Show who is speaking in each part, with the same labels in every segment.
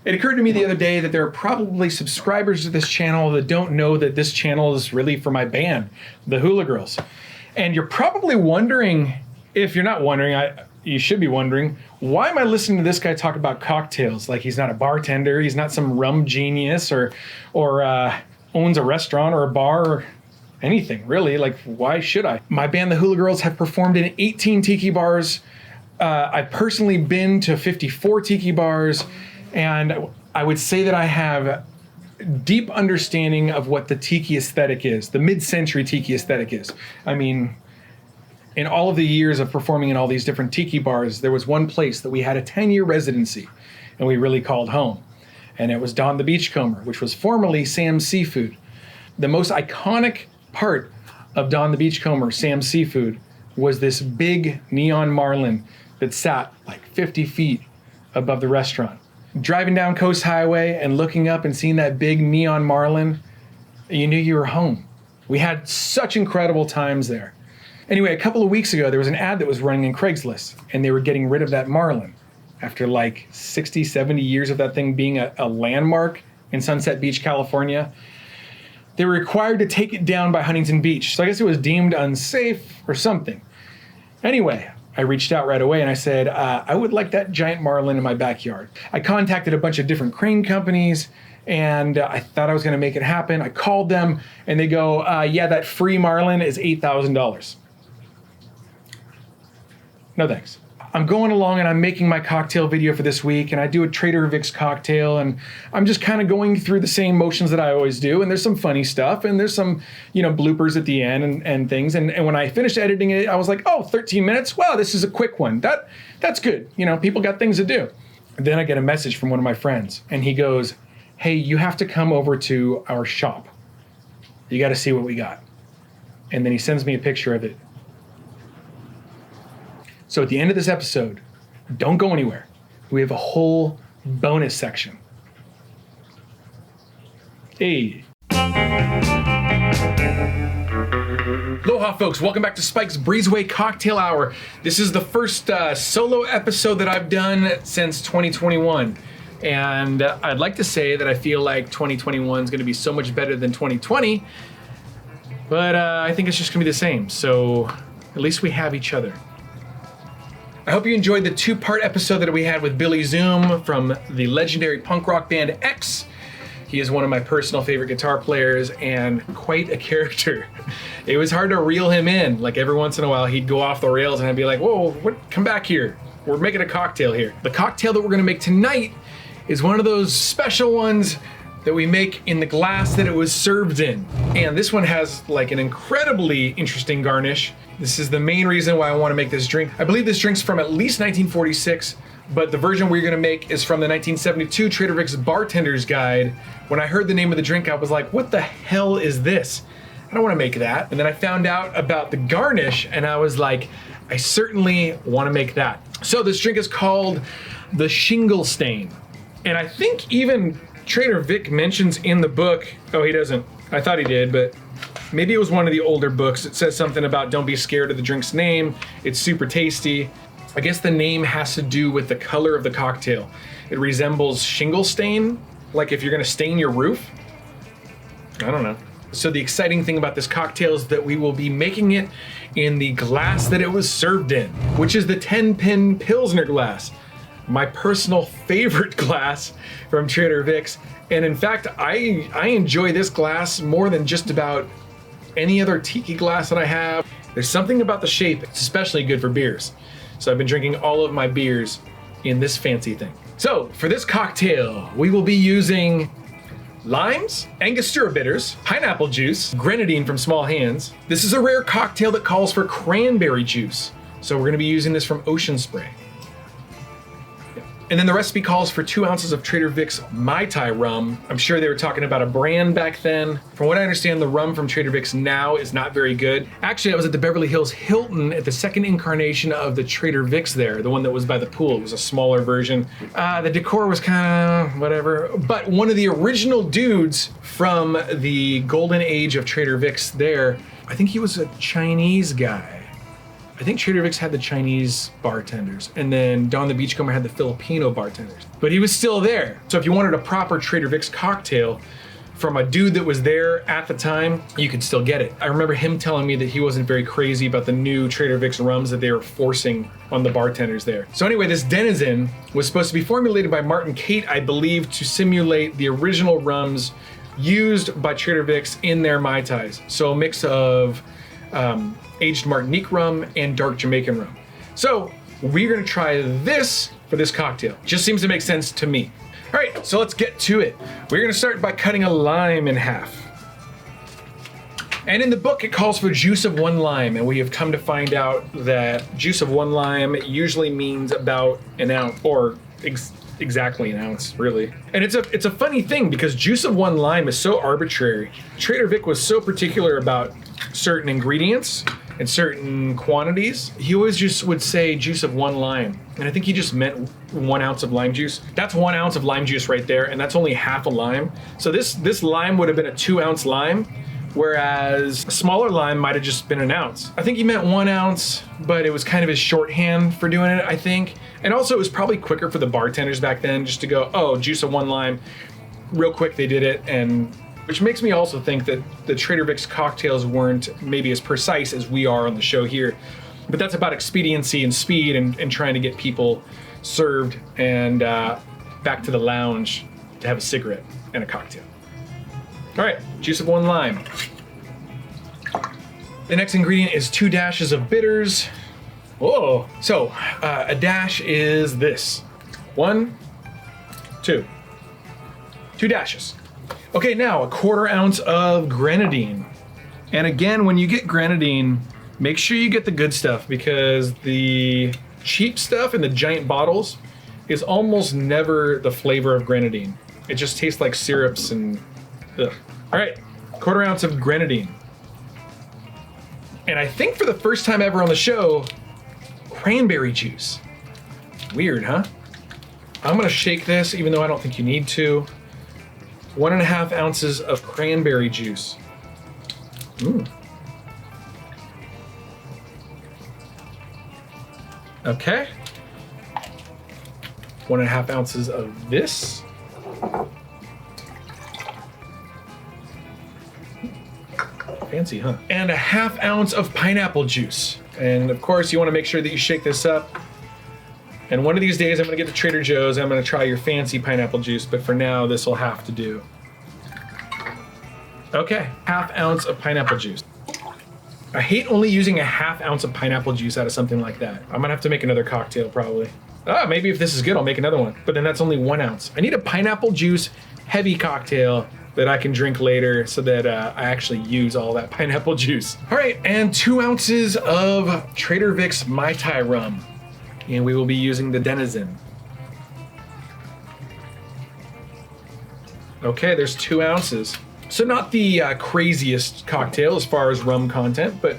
Speaker 1: It occurred to me the other day that there are probably subscribers to this channel that don't know that this channel is really for my band, the Hula Girls. And you're probably wondering, if you're not wondering, you should be wondering, why am I listening to this guy talk about cocktails? Like he's not a bartender, he's not some rum genius or owns a restaurant or a bar or anything, really. Like, why should I? My band, the Hula Girls, have performed in 18 tiki bars. I've personally been to 54 tiki bars, and I would say that I have deep understanding of what the tiki aesthetic is, the mid-century tiki aesthetic is. I mean, in all of the years of performing in all these different tiki bars, there was one place that we had a 10-year residency, and we really called home. And it was Don the Beachcomber, which was formerly Sam's Seafood. The most iconic part of Don the Beachcomber, Sam's Seafood, was this big neon Marlin that sat like 50 feet above the restaurant. Driving down Coast Highway and looking up and seeing that big neon Marlin, you knew you were home. We had such incredible times there. Anyway, a couple of weeks ago, there was an ad that was running in Craigslist, and they were getting rid of that Marlin. After like 60, 70 years of that thing being a landmark in Sunset Beach, California, they were required to take it down by Huntington Beach. So I guess it was deemed unsafe or something. Anyway, I reached out right away and I said, I would like that giant Marlin in my backyard. I contacted a bunch of different crane companies, and I thought I was going to make it happen. I called them and they go, yeah, that free Marlin is $8,000. No thanks. I'm going along and I'm making my cocktail video for this week, and I do a Trader Vic's cocktail, and I'm just kind of going through the same motions that I always do, and there's some funny stuff, and there's some, bloopers at the end and things, and when I finished editing it, I was like, oh, 13 minutes? Wow, this is a quick one. That's good. People got things to do. And then I get a message from one of my friends, and he goes, hey, you have to come over to our shop. You got to see what we got. And then he sends me a picture of it. So at the end of this episode, don't go anywhere. We have a whole bonus section. Hey. Aloha, folks. Welcome back to Spike's Breezeway Cocktail Hour. This is the first solo episode that I've done since 2021. And I'd like to say that I feel like 2021 is going to be so much better than 2020. But I think it's just going to be the same. So at least we have each other. I hope you enjoyed the two-part episode that we had with Billy Zoom from the legendary punk rock band X. He is one of my personal favorite guitar players and quite a character. It was hard to reel him in. Like every once in a while he'd go off the rails and I'd be like, whoa, come back here. We're making a cocktail here. The cocktail that we're gonna make tonight is one of those special ones that we make in the glass that it was served in. And this one has like an incredibly interesting garnish. This is the main reason why I want to make this drink. I believe this drink's from at least 1946, but the version we're gonna make is from the 1972 Trader Vic's Bartender's Guide. When I heard the name of the drink, I was like, what the hell is this? I don't wanna make that. And then I found out about the garnish and I was like, I certainly wanna make that. So this drink is called the Shingle Stain. And I think even Trader Vic mentions in the book, oh, he doesn't. I thought he did, but maybe it was one of the older books. It says something about don't be scared of the drink's name. It's super tasty. I guess the name has to do with the color of the cocktail. It resembles shingle stain, like if you're gonna stain your roof. I don't know. So the exciting thing about this cocktail is that we will be making it in the glass that it was served in, which is the 10-pin pilsner glass. My personal favorite glass from Trader Vic's. And in fact, I enjoy this glass more than just about any other tiki glass that I have. There's something about the shape. It's especially good for beers. So I've been drinking all of my beers in this fancy thing. So for this cocktail, we will be using limes, Angostura bitters, pineapple juice, grenadine from Small Hands. This is a rare cocktail that calls for cranberry juice. So we're gonna be using this from Ocean Spray. And then the recipe calls for 2 ounces of Trader Vic's Mai Tai rum. I'm sure they were talking about a brand back then. From what I understand, the rum from Trader Vic's now is not very good. Actually, I was at the Beverly Hills Hilton at the second incarnation of the Trader Vic's there, the one that was by the pool. It was a smaller version. The decor was kind of whatever, but one of the original dudes from the golden age of Trader Vic's there, I think he was a Chinese guy. I think Trader Vic's had the Chinese bartenders, and then Don the Beachcomber had the Filipino bartenders. But he was still there. So if you wanted a proper Trader Vic's cocktail from a dude that was there at the time, you could still get it. I remember him telling me that he wasn't very crazy about the new Trader Vic's rums that they were forcing on the bartenders there. So anyway, this Denizen was supposed to be formulated by Martin Cate, I believe, to simulate the original rums used by Trader Vic's in their Mai Tais. So a mix of aged Martinique rum and dark Jamaican rum. So we're gonna try this for this cocktail. Just seems to make sense to me. All right, so let's get to it. We're gonna start by cutting a lime in half. And in the book, it calls for juice of 1 lime, and we have come to find out that juice of 1 lime usually means about an ounce, or exactly an ounce, really. And it's a funny thing because juice of 1 lime is so arbitrary. Trader Vic was so particular about certain ingredients and certain quantities. He always just would say juice of 1 lime. And I think he just meant 1 ounce of lime juice. That's 1 ounce of lime juice right there, and that's only half a lime. So this lime would have been a 2 ounce lime, whereas a smaller lime might have just been an ounce. I think he meant 1 ounce, but it was kind of his shorthand for doing it, I think. And also it was probably quicker for the bartenders back then just to go, oh, juice of 1 lime. Real quick they did it, and which makes me also think that the Trader Vic's cocktails weren't maybe as precise as we are on the show here. But that's about expediency and speed and trying to get people served and back to the lounge to have a cigarette and a cocktail. All right, juice of 1 lime. The next ingredient is 2 dashes of bitters. Whoa, so a dash is this. 1, 2. 2 dashes. Okay, now 1/4 ounce of grenadine. And again, when you get grenadine, make sure you get the good stuff because the cheap stuff in the giant bottles is almost never the flavor of grenadine. It just tastes like syrups and ugh. All right, 1/4 ounce of grenadine. And I think for the first time ever on the show, cranberry juice. Weird, huh? I'm gonna shake this even though I don't think you need to. 1.5 ounces of cranberry juice. Okay. 1.5 ounces of this. Fancy, huh? And 1/2 ounce of pineapple juice. And of course, you want to make sure that you shake this up. And one of these days, I'm gonna get to Trader Joe's. I'm gonna try your fancy pineapple juice, but for now, this will have to do. Okay, 1/2 ounce of pineapple juice. I hate only using 1/2 ounce of pineapple juice out of something like that. I'm gonna have to make another cocktail probably. Maybe if this is good, I'll make another one. But then that's only 1 ounce. I need a pineapple juice heavy cocktail that I can drink later so that I actually use all that pineapple juice. All right, and 2 ounces of Trader Vic's Mai Tai rum. And we will be using the Denizen. Okay, there's 2 ounces. So not the craziest cocktail as far as rum content, but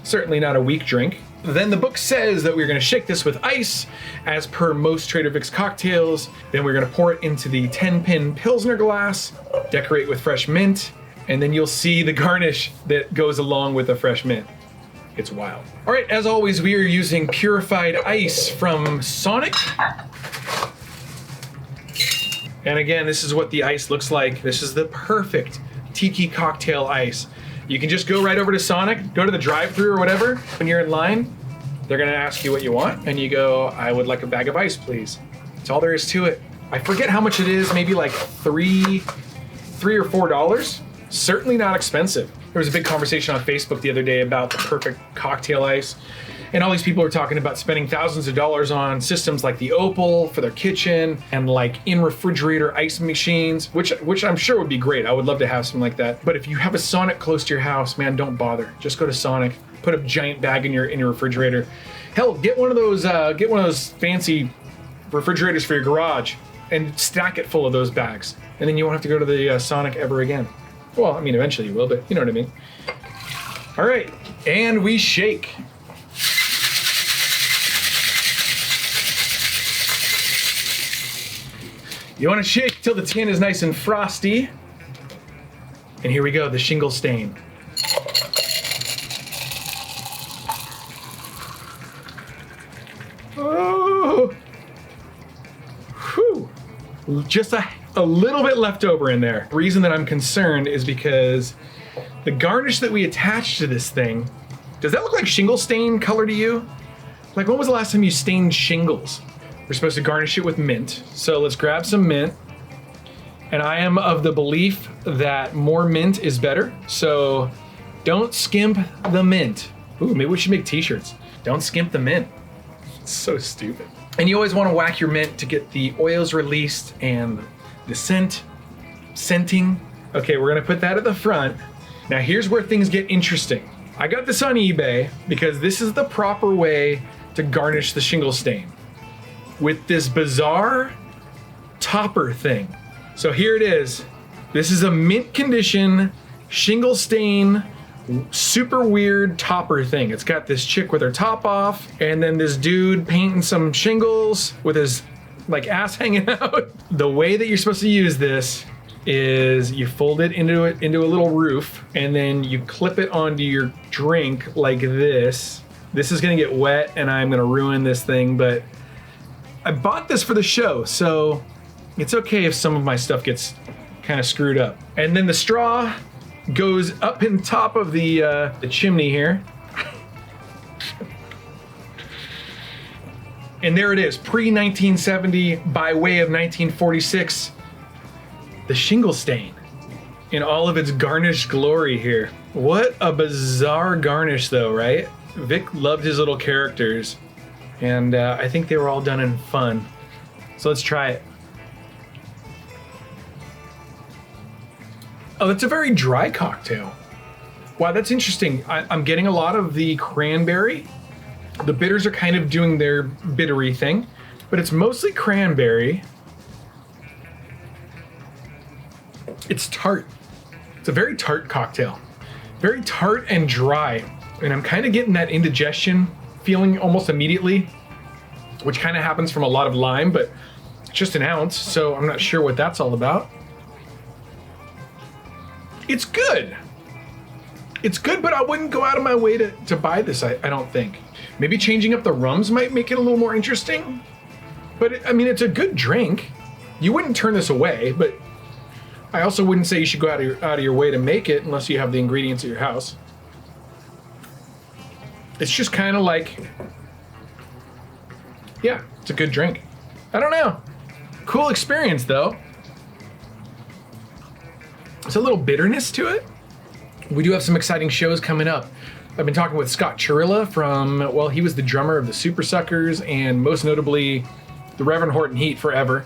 Speaker 1: certainly not a weak drink. Then the book says that we're gonna shake this with ice, as per most Trader Vic's cocktails. Then we're gonna pour it into the 10-pin pilsner glass, decorate with fresh mint, and then you'll see the garnish that goes along with the fresh mint. It's wild. All right, as always, we are using purified ice from Sonic. And again, this is what the ice looks like. This is the perfect Tiki cocktail ice. You can just go right over to Sonic, go to the drive-thru or whatever. When you're in line, they're gonna ask you what you want, and you go, I would like a bag of ice, please. That's all there is to it. I forget how much it is, maybe like $3 or $4. Certainly not expensive. There was a big conversation on Facebook the other day about the perfect cocktail ice. And all these people are talking about spending thousands of dollars on systems like the Opal for their kitchen and like in refrigerator ice machines, which I'm sure would be great. I would love to have something like that. But if you have a Sonic close to your house, man, don't bother. Just go to Sonic, put a giant bag in your refrigerator. Hell, get one of those fancy refrigerators for your garage and stack it full of those bags. And then you won't have to go to the Sonic ever again. Well, I mean, eventually you will, but you know what I mean. All right, and we shake. You want to shake till the tin is nice and frosty. And here we go, the Shingle Stain. just a little bit left over in there. The reason that I'm concerned is because the garnish that we attached to this thing, does that look like shingle stain color to you? Like, when was the last time you stained shingles? We're supposed to garnish it with mint. So let's grab some mint. And I am of the belief that more mint is better. So don't skimp the mint. Ooh, maybe we should make t-shirts. Don't skimp the mint. It's so stupid. And you always want to whack your mint to get the oils released and the scenting. Okay, we're gonna put that at the front. Now here's where things get interesting. I got this on eBay because this is the proper way to garnish the shingle stain, with this bizarre topper thing. So here it is. This is a mint condition shingle stain, super weird topper thing. It's got this chick with her top off, and then this dude painting some shingles with his like ass hanging out. The way that you're supposed to use this is you fold it into a little roof, and then you clip it onto your drink like this. This is gonna get wet and I'm gonna ruin this thing, but I bought this for the show, so it's okay if some of my stuff gets kind of screwed up. And then the straw goes up in top of the chimney here. And there it is, pre-1970 by way of 1946. The shingle stain in all of its garnish glory here. What a bizarre garnish though, right? Vic loved his little characters, and I think they were all done in fun. So let's try it. Oh, that's a very dry cocktail. Wow, that's interesting. I'm getting a lot of the cranberry. The bitters are kind of doing their bittery thing, but it's mostly cranberry. It's tart. It's a very tart cocktail. Very tart and dry. And I'm kind of getting that indigestion feeling almost immediately, which kind of happens from a lot of lime, but it's just an ounce, so I'm not sure what that's all about. It's good. It's good, but I wouldn't go out of my way to buy this, I don't think. Maybe changing up the rums might make it a little more interesting, but I mean, it's a good drink. You wouldn't turn this away, but I also wouldn't say you should go out of your way to make it unless you have the ingredients at your house. It's just kind of like, yeah, it's a good drink. I don't know. Cool experience though. There's a little bitterness to it. We do have some exciting shows coming up. I've been talking with Scott Chirilla from, well, he was the drummer of the Super Suckers and most notably the Reverend Horton Heat forever.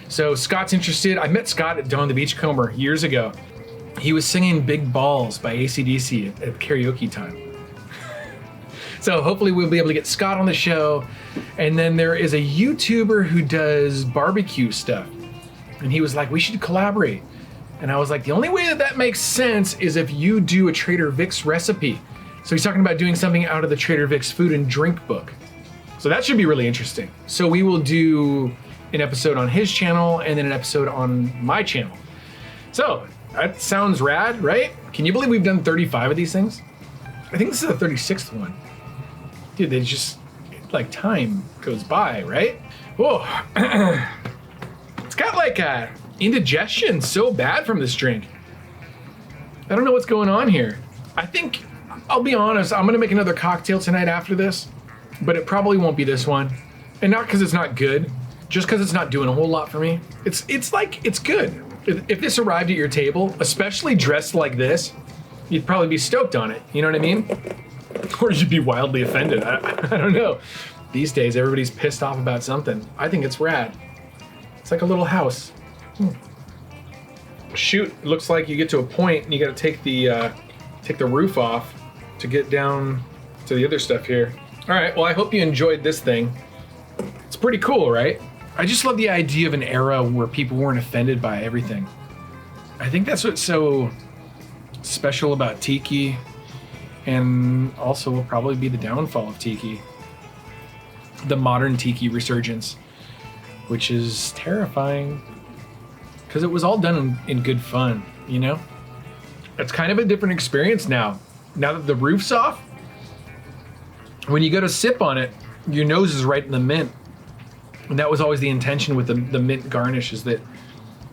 Speaker 1: So Scott's interested. I met Scott at Don the Beachcomber years ago. He was singing Big Balls by AC/DC at karaoke time. So hopefully we'll be able to get Scott on the show. And then there is a YouTuber who does barbecue stuff. And he was like, we should collaborate. And I was like, the only way that makes sense is if you do a Trader Vic's recipe. So he's talking about doing something out of the Trader Vic's food and drink book. So that should be really interesting. So we will do an episode on his channel and then an episode on my channel. So that sounds rad, right? Can you believe we've done 35 of these things? I think this is the 36th one. Dude, they just, like, time goes by, right? Whoa. It's got like a indigestion so bad from this drink. I don't know what's going on here. I think, I'll be honest, I'm gonna make another cocktail tonight after this, but it probably won't be this one. And not because it's not good, just because it's not doing a whole lot for me. It's like, it's good. If this arrived at your table, especially dressed like this, you'd probably be stoked on it. You know what I mean? Or you'd be wildly offended. I don't know. These days, everybody's pissed off about something. I think it's rad. It's like a little house. Shoot, it looks like you get to a point and you gotta take the roof off to get down to the other stuff here. All right, well, I hope you enjoyed this thing. It's pretty cool, right? I just love the idea of an era where people weren't offended by everything. I think that's what's so special about Tiki, and also will probably be the downfall of Tiki. The modern Tiki resurgence, which is terrifying because it was all done in good fun, you know? It's kind of a different experience now. Now that the roof's off, when you go to sip on it, your nose is right in the mint. And that was always the intention with the mint garnish, is that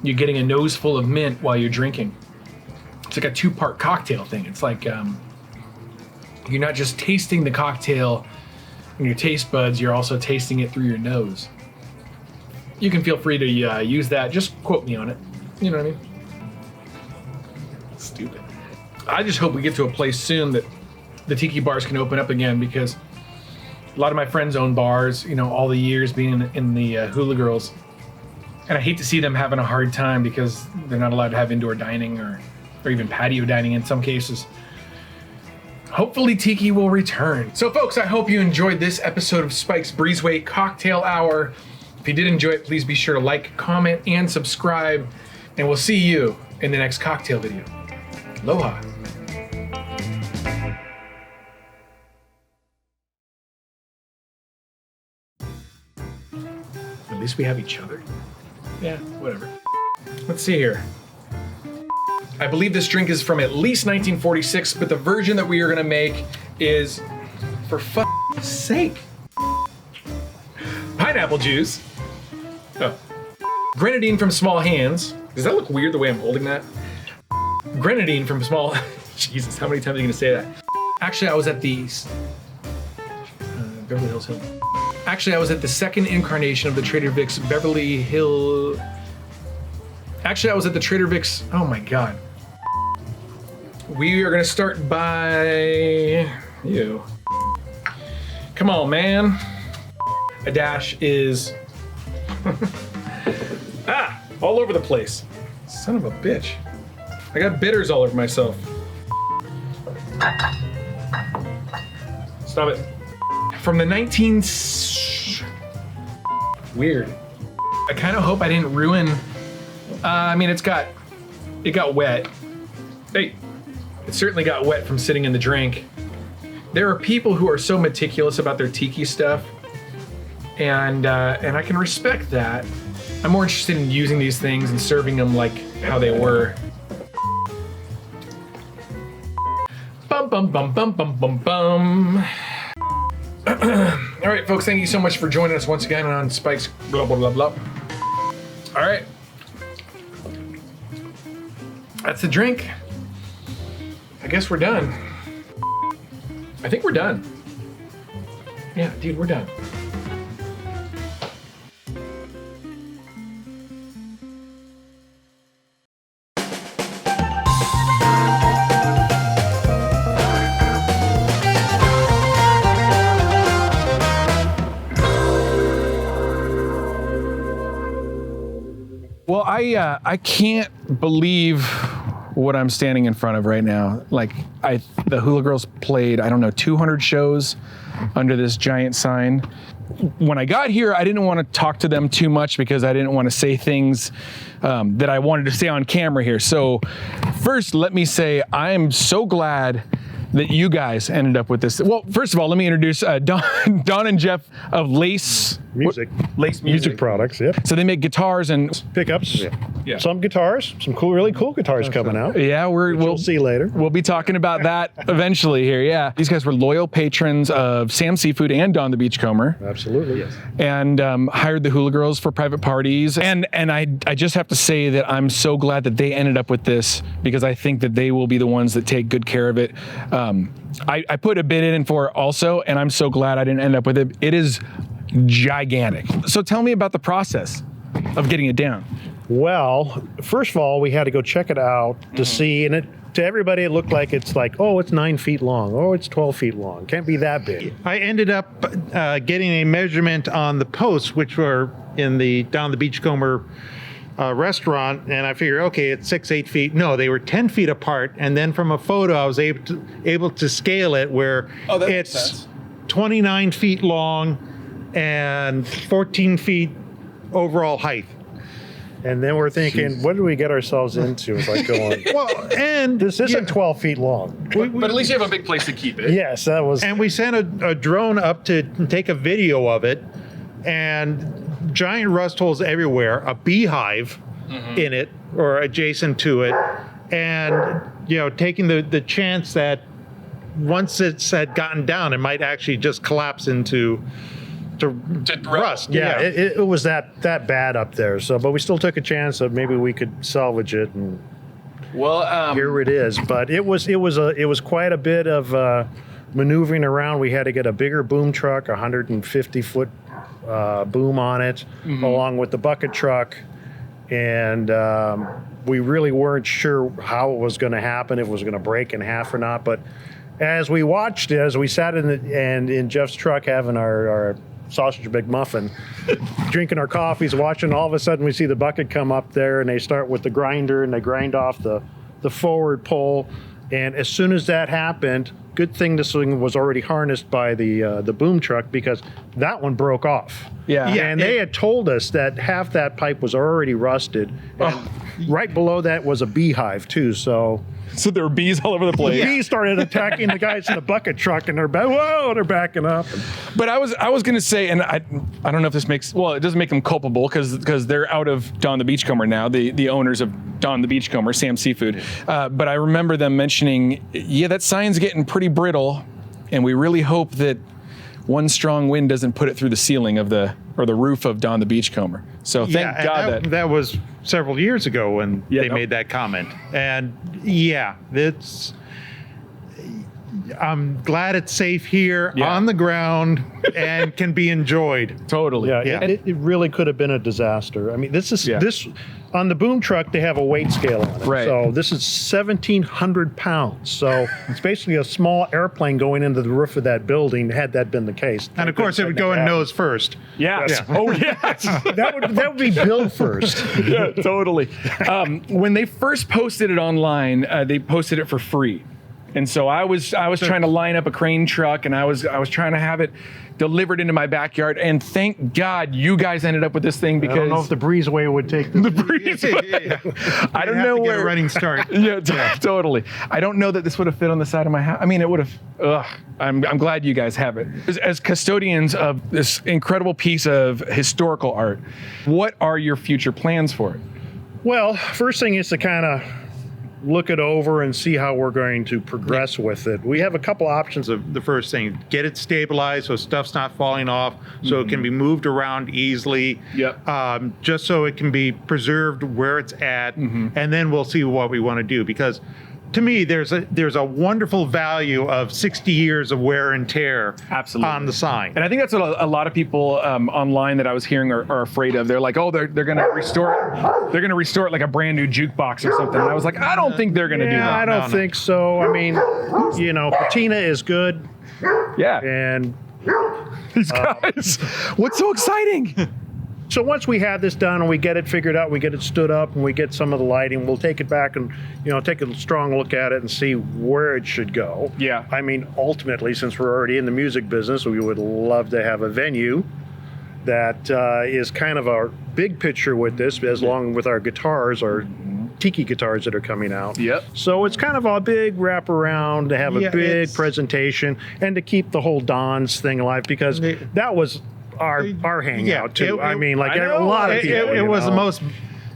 Speaker 1: you're getting a nose full of mint while you're drinking. It's like a two-part cocktail thing. It's like you're not just tasting the cocktail in your taste buds, you're also tasting it through your nose. You can feel free to use that. Just quote me on it. You know what I mean? Stupid. I just hope we get to a place soon that the tiki bars can open up again, because a lot of my friends own bars, you know, all the years being in the Hula Girls. And I hate to see them having a hard time because they're not allowed to have indoor dining or even patio dining in some cases. Hopefully Tiki will return. So folks, I hope you enjoyed this episode of Spike's Breezeway Cocktail Hour. If you did enjoy it, please be sure to like, comment, and subscribe. And we'll see you in the next cocktail video. Aloha. At least we have each other. Yeah, whatever. Let's see here. I believe this drink is from at least 1946, but the version that we are gonna make is, for f***ing sake, pineapple juice. Oh. Grenadine from Small Hands. Does that look weird the way I'm holding that? Grenadine from Small... Jesus, how many times are you gonna say that? Actually, I was at the... Beverly Hills Hill. Actually, I was at the second incarnation of the Trader Vic's Beverly Hill... Actually, I was at the Trader Vic's... Oh my God. We are gonna start by... You. Come on, man. A dash is... all over the place. Son of a bitch. I got bitters all over myself. Stop it. From the Weird. I kind of hope I didn't ruin... I mean, it got wet. Hey, it certainly got wet from sitting in the drink. There are people who are so meticulous about their tiki stuff, and I can respect that. I'm more interested in using these things and serving them like how they were. Bum bum bum bum bum bum bum. All right, folks, thank you so much for joining us once again on Spike's blah blah blah blah. All right, that's the drink. I guess we're done. I think we're done. Yeah, dude, we're done. Well, I can't believe what I'm standing in front of right now. Like, the Hula Girls played, I don't know, 200 shows under this giant sign. When I got here, I didn't want to talk to them too much because I didn't want to say things that I wanted to say on camera here. So first, let me say I am so glad that you guys ended up with this. Well, first of all, let me introduce Don and Jeff of Lace Music
Speaker 2: Products. Yep.
Speaker 1: So they make guitars and
Speaker 2: pickups. Yeah. Some guitars, some really cool guitars coming out.
Speaker 1: Yeah, we'll
Speaker 2: see later.
Speaker 1: We'll be talking about that eventually here. Yeah. These guys were loyal patrons of Sam Seafood and Don the Beachcomber.
Speaker 2: Absolutely. Yes.
Speaker 1: And hired the Hula Girls for private parties. And I just have to say that I'm so glad that they ended up with this, because I think that they will be the ones that take good care of it. I put a bid in for it also, and I'm so glad I didn't end up with it. It is gigantic. So tell me about the process of getting it down.
Speaker 2: Well, first of all, we had to go check it out to see, and to everybody it looked like it's 9 feet long. Oh, it's 12 feet long. Can't be that big.
Speaker 3: I ended up getting a measurement on the posts, which were in the Don the Beachcomber restaurant, and I figured, okay, it's 6-8 feet. No, they were 10 feet apart, and then from a photo I was able to scale it where it's 29 feet long and 14 feet overall height.
Speaker 2: And then we're thinking, what did we get ourselves into? It's like going,
Speaker 3: well, and
Speaker 2: this isn't 12 feet long.
Speaker 1: But at least you have a big place to keep it.
Speaker 2: Yes, that was.
Speaker 3: And we sent a drone up to take a video of it, and giant rust holes everywhere, a beehive in it or adjacent to it, and taking the chance that once it's had gotten down, it might actually just collapse into
Speaker 2: to
Speaker 1: rust.
Speaker 2: Yeah, it was that bad up there. So, but we still took a chance that maybe we could salvage it, and
Speaker 1: Well,
Speaker 2: here it is. But it was quite a bit of maneuvering around. We had to get a bigger boom truck, 150-foot boom on it, along with the bucket truck, and we really weren't sure how it was going to happen, if it was going to break in half or not. But as we watched it, as we sat in Jeff's truck having our sausage McMuffin, drinking our coffees, watching, all of a sudden we see the bucket come up there, and they start with the grinder, and they grind off the forward pole. And as soon as that happened, good thing this thing was already harnessed by the boom truck, because that one broke off.
Speaker 1: Yeah.
Speaker 2: And they had told us that half that pipe was already rusted. And right below that was a beehive too. So
Speaker 1: there were bees all over the place.
Speaker 2: the bees started attacking the guys in the bucket truck, and they're backing up.
Speaker 1: But I was gonna say, and I don't know if this makes, well, it doesn't make them culpable because they're out of Don the Beachcomber now, the owners of Don the Beachcomber, Sam Seafood. But I remember them mentioning, yeah, that sign's getting pretty brittle, and we really hope that one strong wind doesn't put it through the ceiling of the roof of Don the Beachcomber. So thank God
Speaker 3: that was several years ago when they made that comment. And yeah, I'm glad it's safe here on the ground and can be enjoyed.
Speaker 1: Totally.
Speaker 2: Yeah. It really could have been a disaster. I mean, this on the boom truck, they have a weight scale on it.
Speaker 1: Right.
Speaker 2: So this is 1,700 pounds. So it's basically a small airplane going into the roof of that building, had that been the case.
Speaker 3: And of course, it would go in nose first.
Speaker 1: Yes. Yeah. Oh, yes.
Speaker 2: that would be billed first.
Speaker 1: Yeah, totally. When they first posted it online, they posted it for free. And so I was trying to line up a crane truck, and I was trying to have it delivered into my backyard. And thank God you guys ended up with this thing, because
Speaker 2: I don't know if the Breezeway would take the
Speaker 1: Breezeway. I don't know where
Speaker 3: get a running start.
Speaker 1: Totally. I don't know that this would have fit on the side of my house. I mean, it would have. I'm glad you guys have it. As custodians of this incredible piece of historical art, what are your future plans for it?
Speaker 2: Well, first thing is to kind of look it over and see how we're going to progress with it. We have a couple options.
Speaker 3: Of the first thing, get it stabilized so stuff's not falling off, so it can be moved around easily. Just so it can be preserved where it's at, and then we'll see what we want to do. Because to me, there's a wonderful value of 60 years of wear and tear on the sign.
Speaker 1: And I think that's what a lot of people online that I was hearing are afraid of. They're like, oh, they're going to restore it. They're going to restore it like a brand new jukebox or something. And I was like, I don't think they're going to do that.
Speaker 2: I don't think so. I mean, patina is good.
Speaker 1: Yeah.
Speaker 2: And
Speaker 1: these guys, what's so exciting?
Speaker 2: So once we have this done and we get it figured out, we get it stood up, and we get some of the lighting, we'll take it back and, take a strong look at it and see where it should go.
Speaker 1: Yeah.
Speaker 2: I mean, ultimately, since we're already in the music business, we would love to have a venue that is kind of our big picture with this, as long with our guitars, our Tiki guitars that are coming out.
Speaker 1: Yep.
Speaker 2: So it's kind of a big wraparound to have a big presentation and to keep the whole Don's thing alive, because that was our hangout too. A lot of people.
Speaker 3: It was the most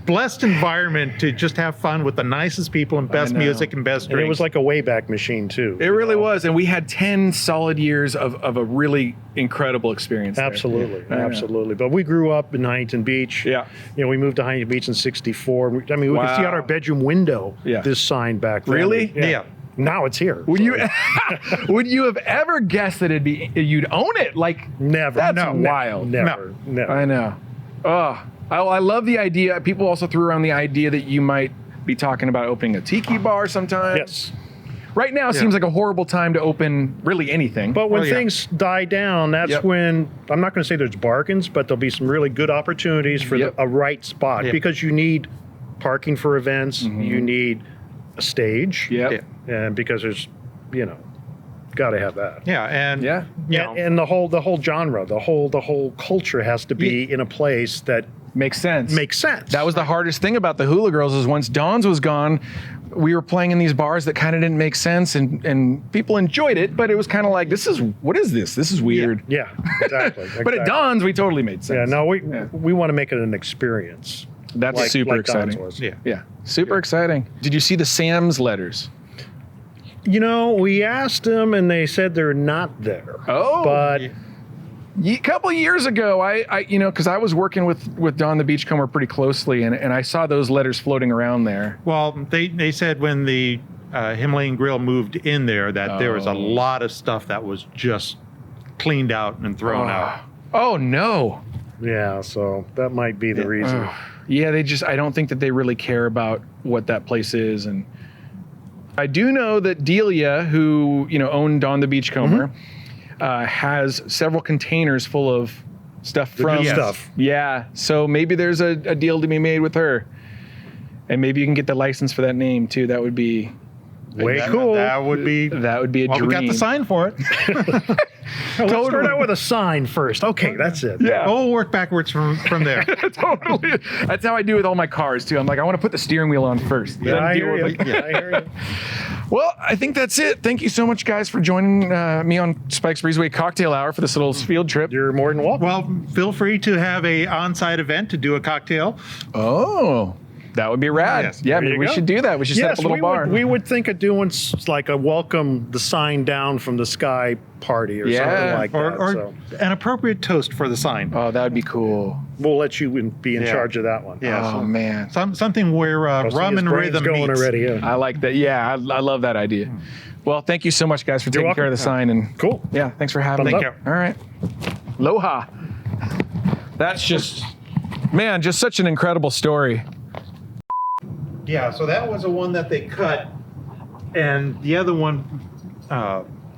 Speaker 3: blessed environment to just have fun with the nicest people and best music and best drinks.
Speaker 2: And it was like a Wayback Machine too.
Speaker 1: It really was, and we had 10 solid years of a really incredible experience.
Speaker 2: Absolutely, absolutely. But we grew up in Huntington Beach.
Speaker 1: Yeah.
Speaker 2: We moved to Huntington Beach in '64. I mean, we could see out our bedroom window this sign back then.
Speaker 1: Really?
Speaker 2: Yeah. Now it's here.
Speaker 1: Would you have ever guessed that you'd own it? Like,
Speaker 2: never.
Speaker 1: That's wild.
Speaker 2: Never.
Speaker 1: I know. I love the idea. People also threw around the idea that you might be talking about opening a tiki bar sometime.
Speaker 2: Yes.
Speaker 1: Right now it seems like a horrible time to open really anything.
Speaker 2: But when things die down, that's when, I'm not going to say there's bargains, but there'll be some really good opportunities for a right spot, because you need parking for events, you need a stage. And because there's, got to have that. And the whole genre, the whole culture has to be in a place that
Speaker 1: makes sense.
Speaker 2: That
Speaker 1: was the hardest thing about the Hula Girls, is once Don's was gone, we were playing in these bars that kind of didn't make sense, and people enjoyed it, but it was kind of like, what is this? This is weird.
Speaker 2: Yeah, exactly.
Speaker 1: But at Don's, we totally made sense.
Speaker 2: Yeah, no, we want to make it an experience.
Speaker 1: That's super exciting. Yeah, super exciting. Did you see the Sam's letters?
Speaker 2: We asked them, and they said they're not there.
Speaker 1: Oh.
Speaker 2: But
Speaker 1: A couple of years ago, I because I was working with Don the Beachcomber pretty closely, and I saw those letters floating around there.
Speaker 3: Well, they said when the Himalayan Grill moved in there that there was a lot of stuff that was just cleaned out and thrown out.
Speaker 1: Oh no.
Speaker 2: Yeah, so that might be the reason.
Speaker 1: Yeah, I don't think that they really care about what that place is. And I do know that Delia, who, owned Don the Beachcomber, has several containers full of stuff from
Speaker 2: good stuff.
Speaker 1: Yeah, so maybe there's a deal to be made with her. And maybe you can get the license for that name too. That would be
Speaker 2: cool.
Speaker 3: That would be
Speaker 1: a dream.
Speaker 3: We got the sign for it.
Speaker 2: Let's start out with a sign first. Okay, that's it.
Speaker 1: Yeah.
Speaker 3: We'll work backwards from there.
Speaker 1: Totally. That's how I do with all my cars too. I'm like, I want to put the steering wheel on first.
Speaker 2: Yeah,
Speaker 1: then
Speaker 2: I
Speaker 1: deal
Speaker 2: hear
Speaker 1: with
Speaker 2: you.
Speaker 1: it.
Speaker 2: I hear you.
Speaker 1: Well, I think that's it. Thank you so much, guys, for joining me on Spike's Breezeway Cocktail Hour for this little field trip.
Speaker 2: You're more than welcome.
Speaker 3: Well, feel free to have a on-site event to do a cocktail.
Speaker 1: Oh, that would be rad.
Speaker 3: Yes.
Speaker 1: Yeah,
Speaker 2: There
Speaker 1: maybe
Speaker 2: you
Speaker 1: we
Speaker 2: go.
Speaker 1: should do that. We should set up a little bar.
Speaker 2: We would think of doing like a welcome the sign down from the sky party or something like that.
Speaker 3: Or
Speaker 2: So
Speaker 3: an appropriate toast for the sign.
Speaker 1: Oh, that would be cool.
Speaker 2: we'll let you be in
Speaker 3: Yeah.
Speaker 2: charge of that one.
Speaker 3: Yeah.
Speaker 1: Oh, man.
Speaker 3: Something where
Speaker 2: I see
Speaker 3: rum
Speaker 2: his
Speaker 3: and
Speaker 2: brain's
Speaker 3: rhythm
Speaker 2: going
Speaker 3: meets.
Speaker 2: already. Yeah.
Speaker 1: I like that. Yeah, I love that idea. Well, thank you so much, guys, for taking care of the sign. And
Speaker 2: Cool.
Speaker 1: yeah, thanks for having me.
Speaker 2: Thumbs
Speaker 3: up.
Speaker 1: All right. Aloha. That's just such an incredible story.
Speaker 3: Yeah, so that was the one that they cut, and the other one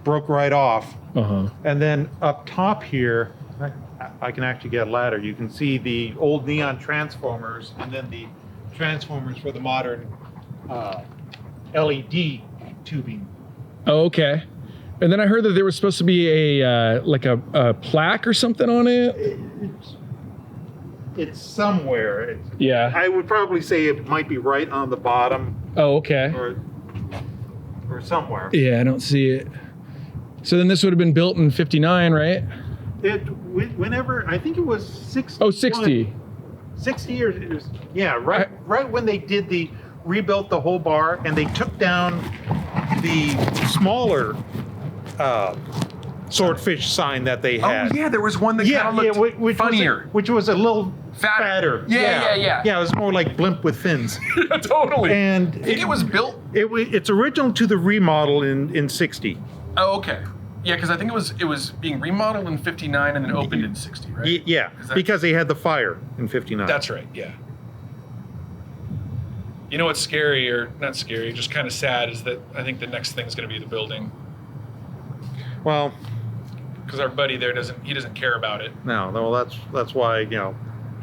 Speaker 3: broke right off.
Speaker 1: Uh-huh.
Speaker 3: And then up top here, I can actually get a ladder. You can see the old neon transformers, and then the transformers for the modern LED tubing.
Speaker 1: Oh, okay. And then I heard that there was supposed to be a plaque or something on it.
Speaker 3: It's somewhere.
Speaker 1: Yeah.
Speaker 3: I would probably say it might be right on the bottom
Speaker 1: Oh, okay.
Speaker 3: or somewhere.
Speaker 1: Yeah, I don't see it. So then this would have been built in 59, right?
Speaker 3: Whenever, I think it was 60.
Speaker 1: Oh, 60.
Speaker 3: 60 years. It was, yeah, right when they rebuilt the whole bar, and they took down the smaller swordfish sign that they had.
Speaker 1: Oh, yeah, there was one that kind of looked
Speaker 3: which
Speaker 1: funnier.
Speaker 3: which was a little fatter.
Speaker 1: Yeah.
Speaker 3: Yeah, it was more like blimp with fins.
Speaker 1: Totally.
Speaker 3: And
Speaker 1: I think it was built.
Speaker 3: it's original to the remodel in 60.
Speaker 1: Oh, okay. Yeah, because I think it was being remodeled in 59 and then opened in 60, right?
Speaker 3: Yeah, because they had the fire in 59.
Speaker 1: That's right, yeah. You know what's scary, or not scary, just kind of sad, is that I think the next thing's going to be the building.
Speaker 3: Well,
Speaker 1: Because our buddy there doesn't care about it.
Speaker 3: no, well, that's why,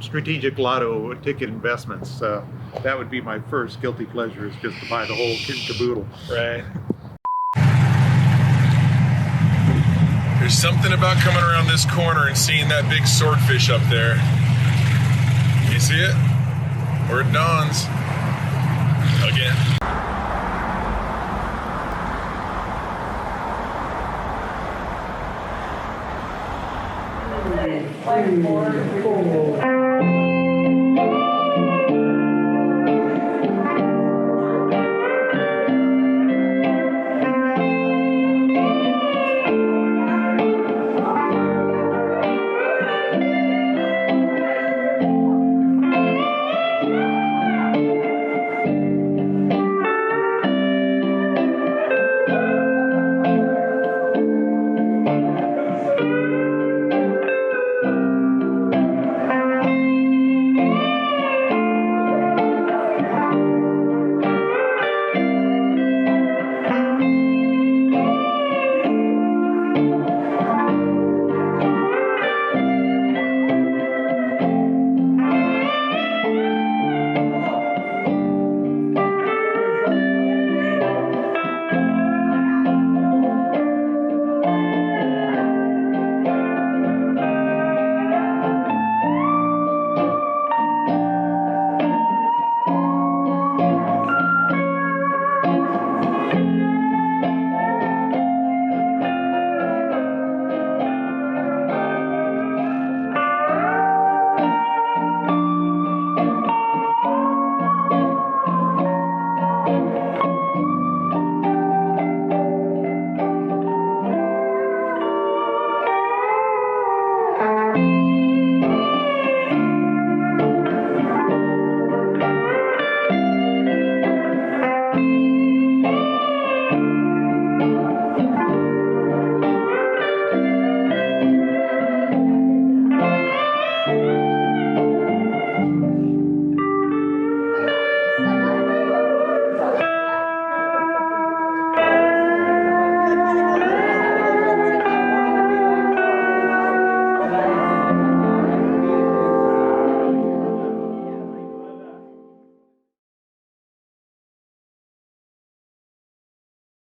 Speaker 3: strategic lotto ticket investments. That would be my first guilty pleasure, is just to buy the whole kit and caboodle.
Speaker 1: Right. There's something about coming around this corner and seeing that big swordfish up there. You see it? Or it dawns. Again.
Speaker 4: Like 4, 4.